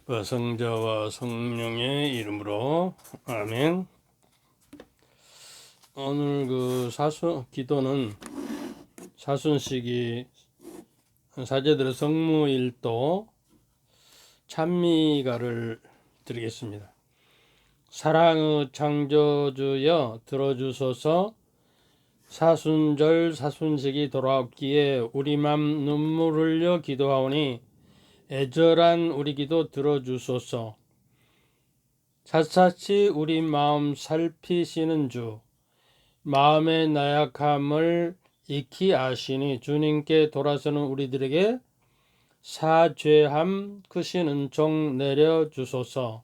성자와 성령의 이름으로 아멘. 오늘 기도는 사순시기 사제들의 성무일도 찬미가를 드리겠습니다. 사랑의 창조주여 들어주소서. 사순절 사순식이 돌아옵기에 우리 맘 눈물 흘려 기도하오니 애절한 우리 기도 들어주소서. 샅샅이 우리 마음 살피시는 주, 마음의 나약함을 익히 아시니 주님께 돌아서는 우리들에게 사죄함 크신 은총 내려주소서.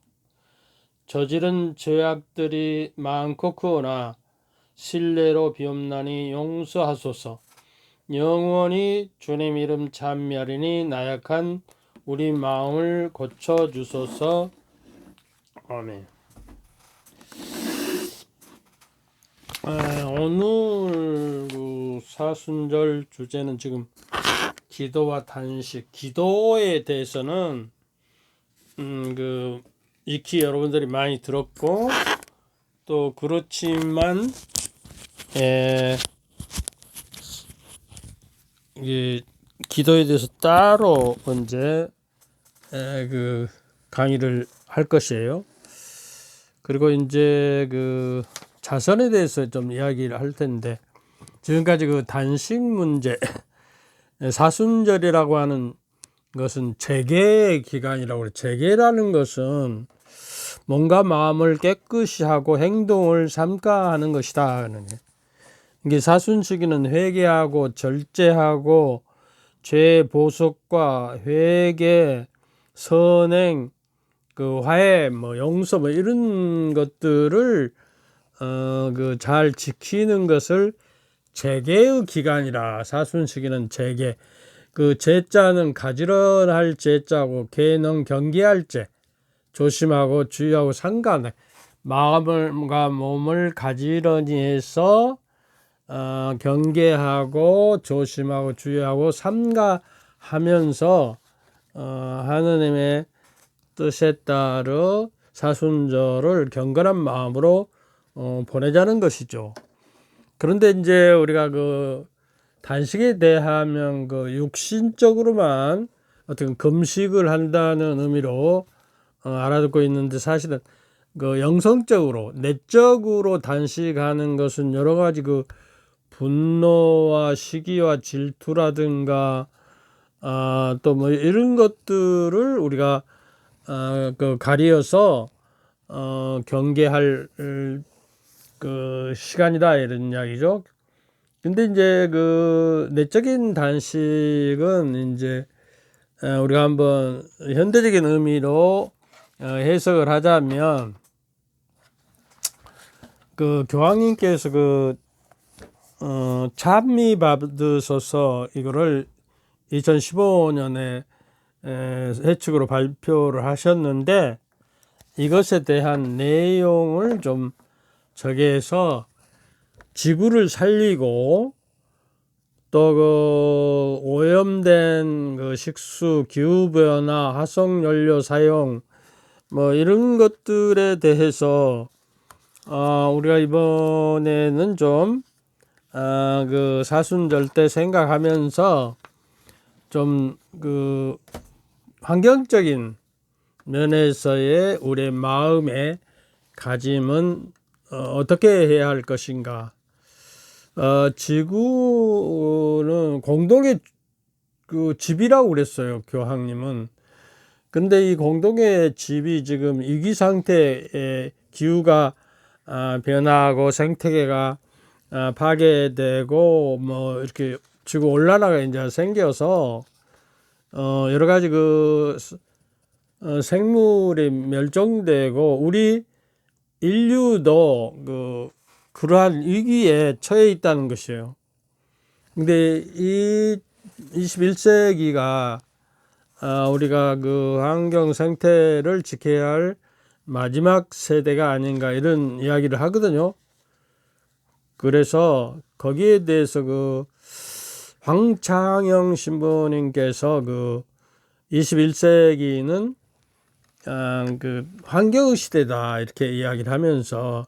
저지른 죄악들이 많고 크오나 신뢰로 비옵나니 용서하소서. 영원히 주님 이름 찬미하리니 나약한 우리 마음을 고쳐주소서. 아멘. 오늘 사순절 주제는 지금 기도와 단식. 기도에 대해서는 익히 여러분들이 많이 들었고 또 그렇지만 기도에 대해서 따로 언제 강의를 할 것이에요. 그리고 이제 자선에 대해서 좀 이야기를 할 텐데, 지금까지 단식 문제, 사순절이라고 하는 것은 재개의 기간이라고 그래요. 재개라는 것은 뭔가 마음을 깨끗이 하고 행동을 삼가하는 것이다. 이게 사순시기는 회개하고 절제하고 죄 보석과 회개, 선행, 화해, 용서, 이런 것들을 잘 지키는 것을 재개의 기간이라. 사순시기는 재개. 제자는 가지런할 제자고, 개는 경계할 제. 조심하고 주의하고 삼가. 마음과 몸을 가지런히 해서 경계하고 조심하고 주의하고 삼가하면서 하느님의 뜻에 따라 사순절을 경건한 마음으로 보내자는 것이죠. 그런데 이제 우리가 단식에 대하면 육신적으로만 어떤 금식을 한다는 의미로 알아듣고 있는데, 사실은 영성적으로 내적으로 단식하는 것은 여러 가지 분노와 시기와 질투라든가 또 이런 것들을 우리가 가리어서 경계할 시간이다, 이런 이야기죠. 근데 이제 내적인 단식은 이제 우리가 한번 현대적인 의미로 해석을 하자면, 교황님께서 찬미 받으셔서 이거를 2015년에 해축으로 발표를 하셨는데, 이것에 대한 내용을 좀 저기해서 지구를 살리고 또 오염된 식수, 기후변화, 화석연료 사용 이런 것들에 대해서 우리가 이번에는 좀 사순절 때 생각하면서 좀 환경적인 면에서의 우리의 마음의 가짐은 어떻게 해야 할 것인가. 지구는 공동의 집이라고 그랬어요, 교황님은. 근데 이 공동의 집이 지금 위기 상태에 기후가 변화하고 생태계가 파괴되고 이렇게 지구 온난화가 이제 생겨서 여러 가지 생물이 멸종되고 우리 인류도 그러한 위기에 처해 있다는 것이에요. 근데 이 21세기가 우리가 환경 생태를 지켜야 할 마지막 세대가 아닌가, 이런 이야기를 하거든요. 그래서 거기에 대해서 황창영 신부님께서 21세기는 그 환경 시대다 이렇게 이야기를 하면서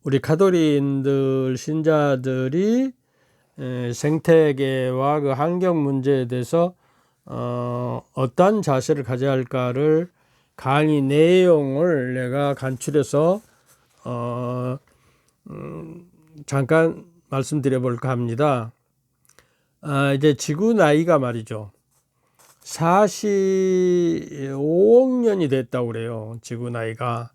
우리 가톨릭인들 신자들이 생태계와 그 환경 문제에 대해서 어떤 자세를 가져야 할까를 강의 내용을 내가 간추려서 잠깐 말씀드려 볼까 합니다. 이제 지구 나이가 말이죠. 45억 년이 됐다고 그래요. 지구 나이가.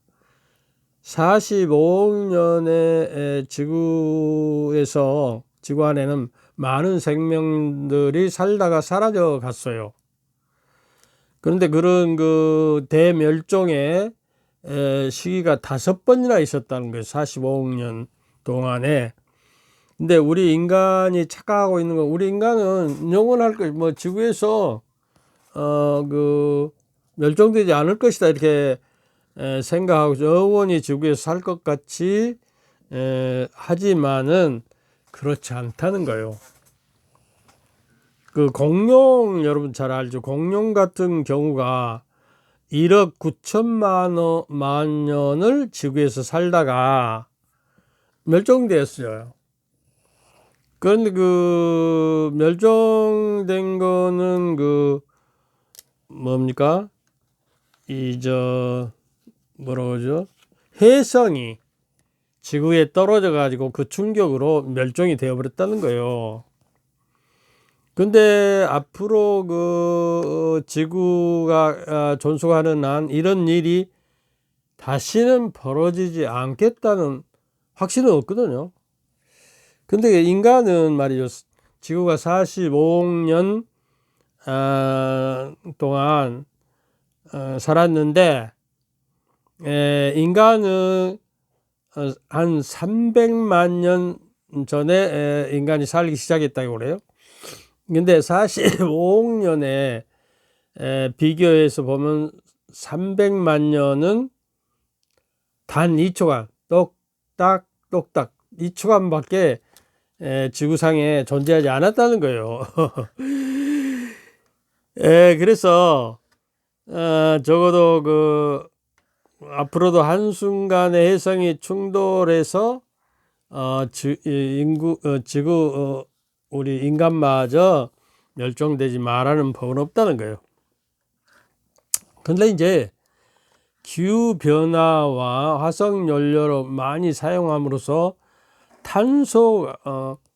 45억 년에 지구에서, 지구 안에는 많은 생명들이 살다가 사라져 갔어요. 그런데 그런 그 대멸종의 시기가 5번이나 있었다는 거예요. 45억 년 동안에. 근데 우리 인간이 착각하고 있는 건, 우리 인간은 영원할 것, 뭐 지구에서 그 멸종되지 않을 것이다 이렇게 생각하고 영원히 지구에서 살 것 같이 하지만은 그렇지 않다는 거예요. 그 공룡 여러분 잘 알죠? 공룡 같은 경우가 1억 9천만 년을 지구에서 살다가 멸종되었어요. 그런데 그 멸종된 거는 그 뭡니까? 뭐라고 그러죠? 혜성이 지구에 떨어져 가지고 그 충격으로 멸종이 되어 버렸다는 거예요. 근데 앞으로 그 지구가 존속하는 한 이런 일이 다시는 벌어지지 않겠다는 확신은 없거든요. 근데 인간은 말이죠. 지구가 45억 년 동안 살았는데 인간은 한 300만 년 전에 인간이 살기 시작했다고 그래요. 근데 45억 년에 비교해서 보면 300만 년은 단 2초간 똑딱 2초간밖에 지구상에 존재하지 않았다는 거예요. 그래서 적어도 그 앞으로도 한순간에 혜성이 충돌해서 지구 우리 인간마저 멸종되지 말라는 법은 없다는 거예요. 근데 이제 기후변화와 화석연료로 많이 사용함으로써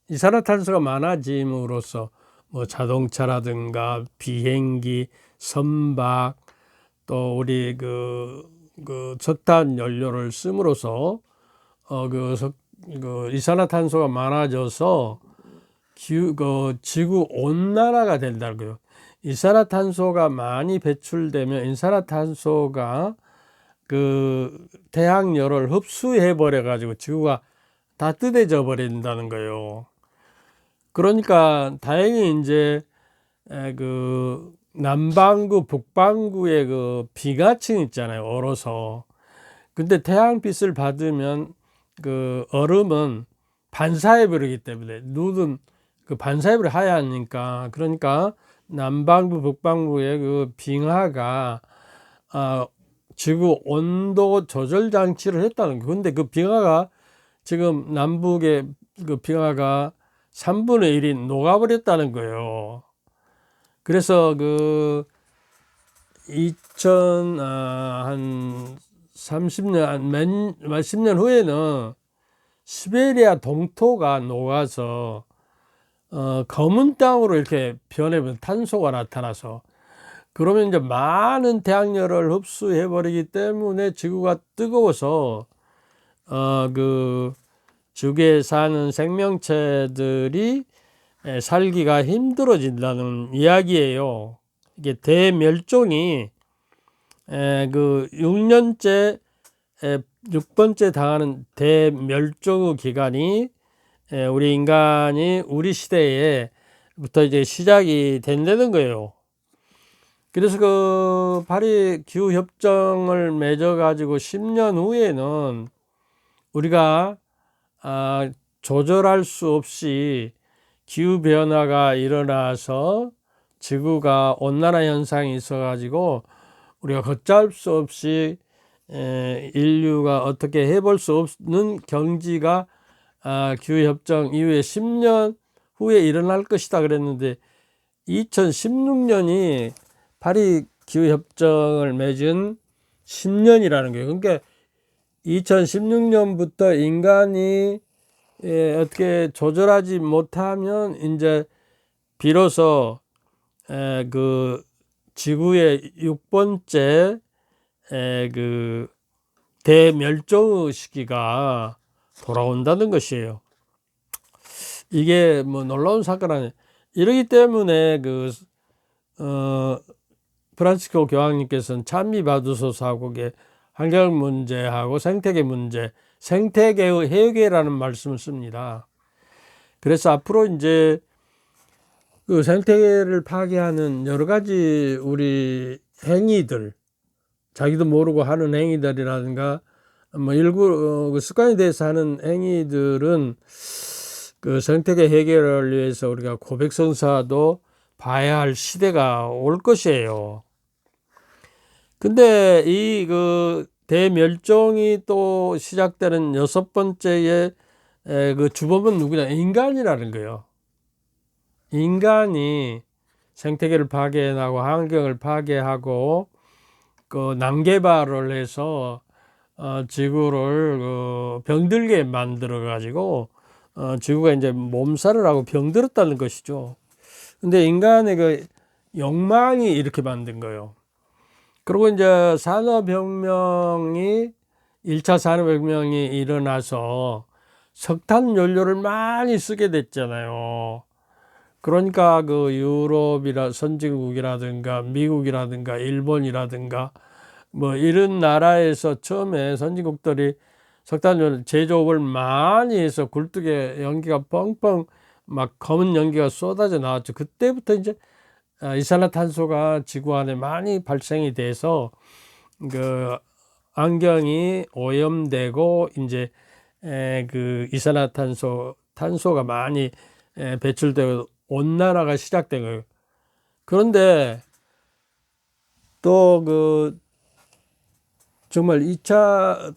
이산화탄소가 많아짐으로써 뭐 자동차라든가 비행기, 선박, 또 우리 그 석탄 연료를 씀으로써 그 이산화탄소가 많아져서 지구 온난화가 된다는 거예요. 이산화탄소가 많이 배출되면 이산화탄소가 그 태양열을 흡수해 버려 가지고 지구가 따뜻해져 버린다는 거예요. 그러니까 다행히 이제 그 남반구 북반구의 그 비가층 있잖아요. 얼어서. 근데 태양빛을 받으면 그 얼음은 반사해 버리기 때문에 눈은 그 반사해 버려 하얘니까, 그러니까 남반구 북반구의 그 빙하가 지구 온도 조절 장치를 했다는 거예요. 근데 그 빙하가 지금 남북의 그 빙하가 3분의 1이 녹아버렸다는 거예요. 그래서 그 30년, 몇십 년 후에는 시베리아 동토가 녹아서 검은 땅으로 이렇게 변해버린 탄소가 나타나서, 그러면 이제 많은 태양열을 흡수해 버리기 때문에 지구가 뜨거워서 그 지구에 사는 생명체들이 살기가 힘들어진다는 이야기예요. 이게 대멸종이 그 6번째 당하는 대멸종의 기간이 우리 인간이 우리 시대에부터 이제 시작이 된다는 거예요. 그래서 그 파리 기후 협정을 맺어 가지고 10년 후에는 우리가 조절할 수 없이 기후 변화가 일어나서 지구가 온난화 현상이 있어 가지고 우리가 걷잡을 수 없이 인류가 어떻게 해볼 수 없는 경지가 기후협정 이후에 10년 후에 일어날 것이다 그랬는데 2016년이 파리 기후협정을 맺은 10년이라는 거예요. 그러니까 2016년부터 인간이 어떻게 조절하지 못하면 이제 비로소 그 지구의 6번째 그 대멸종 시기가 돌아온다는 것이에요. 이게 뭐 놀라운 사건 아니에요. 이러기 때문에 프란치스코 교황님께서는 찬미 받으소서하고 환경 문제하고 생태계 문제, 생태계의 해결이라는 말씀을 씁니다. 그래서 앞으로 이제 그 생태계를 파괴하는 여러 가지 우리 행위들, 자기도 모르고 하는 행위들이라든가 뭐 일부 습관에 대해서 하는 행위들은 그 생태계 해결을 위해서 우리가 고백성사도 봐야 할 시대가 올 것이에요. 근데 이 그 대멸종이 또 시작되는 6번째의 그 주범은 누구냐? 인간이라는 거예요. 인간이 생태계를 파괴하고 환경을 파괴하고 그 난개발을 해서 지구를 병들게 만들어 가지고 지구가 이제 몸살을 하고 병들었다는 것이죠. 근데 인간의 그 욕망이 이렇게 만든 거예요. 그리고 이제 산업혁명이 1차 산업혁명이 일어나서 석탄 연료를 많이 쓰게 됐잖아요. 그러니까 그 유럽이라 선진국이라든가 미국이라든가 일본이라든가 뭐 이런 나라에서 처음에 선진국들이 석탄 제조업을 많이 해서 굴뚝에 연기가 뻥뻥 막 검은 연기가 쏟아져 나왔죠. 그때부터 이제 이산화탄소가 지구 안에 많이 발생이 돼서 그 환경이 오염되고 이제 그 탄소가 많이 배출되고 온난화가 시작된 거예요. 그런데 또 그 정말 2차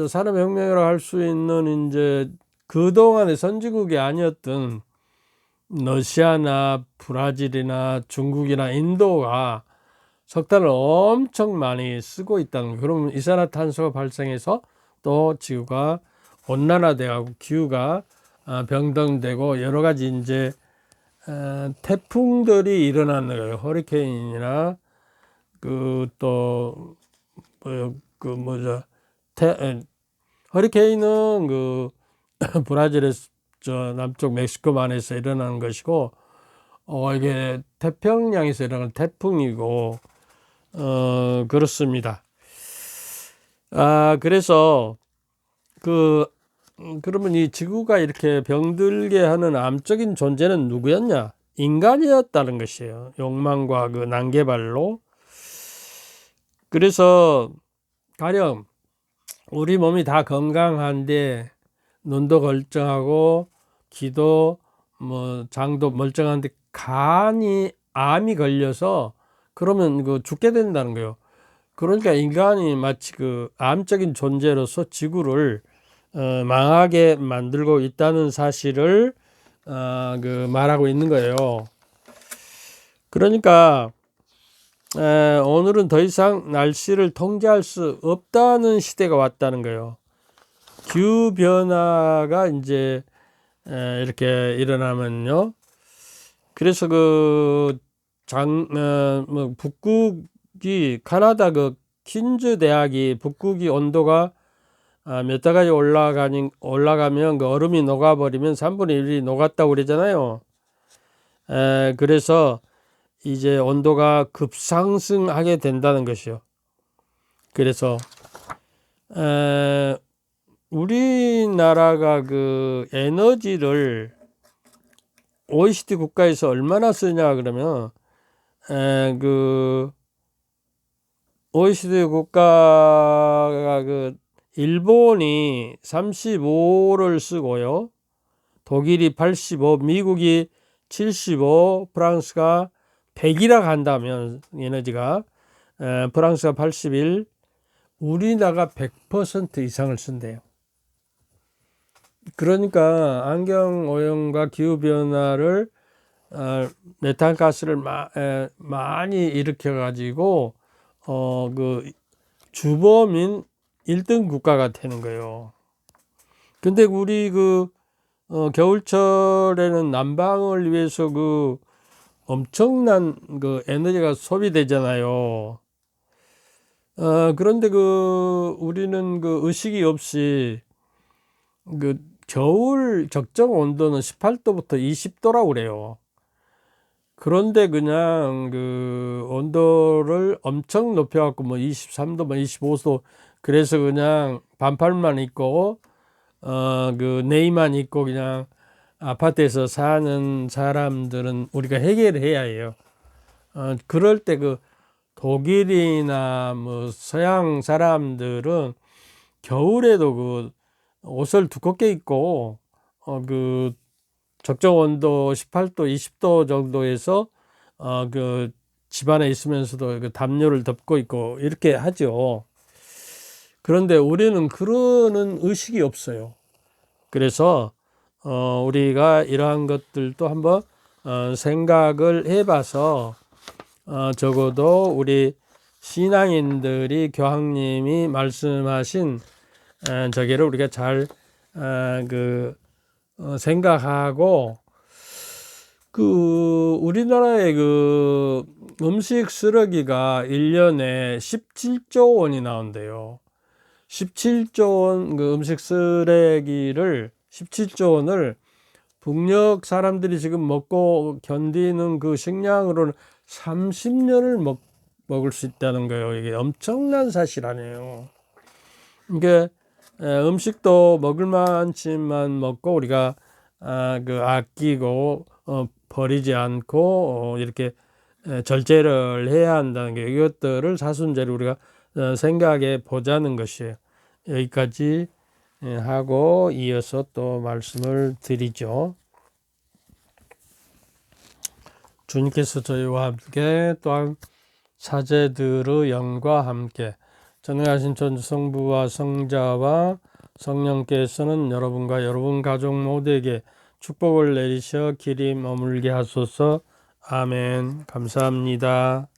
산업혁명이라고 할 수 있는 이제 그동안의 선진국이 아니었던 러시아나 브라질이나 중국이나 인도가 석탄을 엄청 많이 쓰고 있다는 거예요. 그러면 이산화탄소가 발생해서 또 지구가 온난화되고 기후가 변동되고 여러 가지 이제 태풍들이 일어나는 거예요. 허리케인이나 허리케인은 그 브라질에서 저 남쪽 멕시코만에서 일어나는 것이고 이게 태평양에서 일어나는 태풍이고 그렇습니다. 그래서 그러면 이 지구가 이렇게 병들게 하는 암적인 존재는 누구였냐? 인간이었다는 것이에요. 욕망과 그 난개발로. 그래서 가령 우리 몸이 다 건강한데 눈도 멀쩡하고 기도 뭐 장도 멀쩡한데 간이 암이 걸려서 그러면 그 죽게 된다는 거예요. 그러니까 인간이 마치 그 암적인 존재로서 지구를 망하게 만들고 있다는 사실을 그 말하고 있는 거예요. 그러니까 오늘은 더 이상 날씨를 통제할 수 없다는 시대가 왔다는 거예요. 기후 변화가 이제 이렇게 일어나면요. 그래서 북극이 카나다 그 퀸즈 대학이 북극이 온도가 몇 도까지 올라가면 그 얼음이 녹아버리면 3분의 1이 녹았다고 그러잖아요. 그래서 이제 온도가 급상승하게 된다는 것이요. 그래서 우리나라가 그 에너지를 OECD 국가에서 얼마나 쓰냐 그러면 그 OECD 국가가 그 일본이 35를 쓰고요. 독일이 85, 미국이 75, 프랑스가 100이라 한다면 에너지가 프랑스가 81, 우리나라가 100% 이상을 쓴대요. 그러니까 안경 오염과 기후 변화를 메탄가스를 많이 일으켜 가지고 그 주범인 1등 국가가 되는 거예요. 근데 우리 겨울철에는 난방을 위해서 엄청난 에너지가 소비되잖아요. 그런데 우리는 의식이 없이 겨울 적정 온도는 18도부터 20도라고 그래요. 그런데 그냥 온도를 엄청 높여갖고 23도, 25도, 그래서 그냥 반팔만 입고, 네이만 입고 그냥 아파트에서 사는 사람들은 우리가 해결해야 해요. 그럴 때 독일이나 서양 사람들은 겨울에도 옷을 두껍게 입고, 적정 온도 18도, 20도 정도에서 집안에 있으면서도 담요를 덮고 있고 이렇게 하죠. 그런데 우리는 그러는 의식이 없어요. 그래서 우리가 이러한 것들도 한번 생각을 해봐서 적어도 우리 신앙인들이 교황님이 말씀하신 저기를 우리가 잘 생각하고 우리나라의 음식 쓰레기가 1년에 17조 원이 나온대요. 17조 원 음식 쓰레기를 17조 원을 북녘 사람들이 지금 먹고 견디는 식량으로는 30년을 먹을 수 있다는 거예요. 이게 엄청난 사실 아니에요. 이게 음식도 먹을 만치만 먹고 우리가 아끼고 버리지 않고 이렇게 절제를 해야 한다는 게, 이것들을 사순제를 우리가 생각해 보자는 것이에요. 여기까지 하고 이어서 또 말씀을 드리죠. 주님께서 저희와 함께 또한 사제들의 영과 함께 전능하신 천주성부와 성자와 성령께서는 여러분과 여러분 가족 모두에게 축복을 내리셔 길이 머물게 하소서. 아멘. 감사합니다.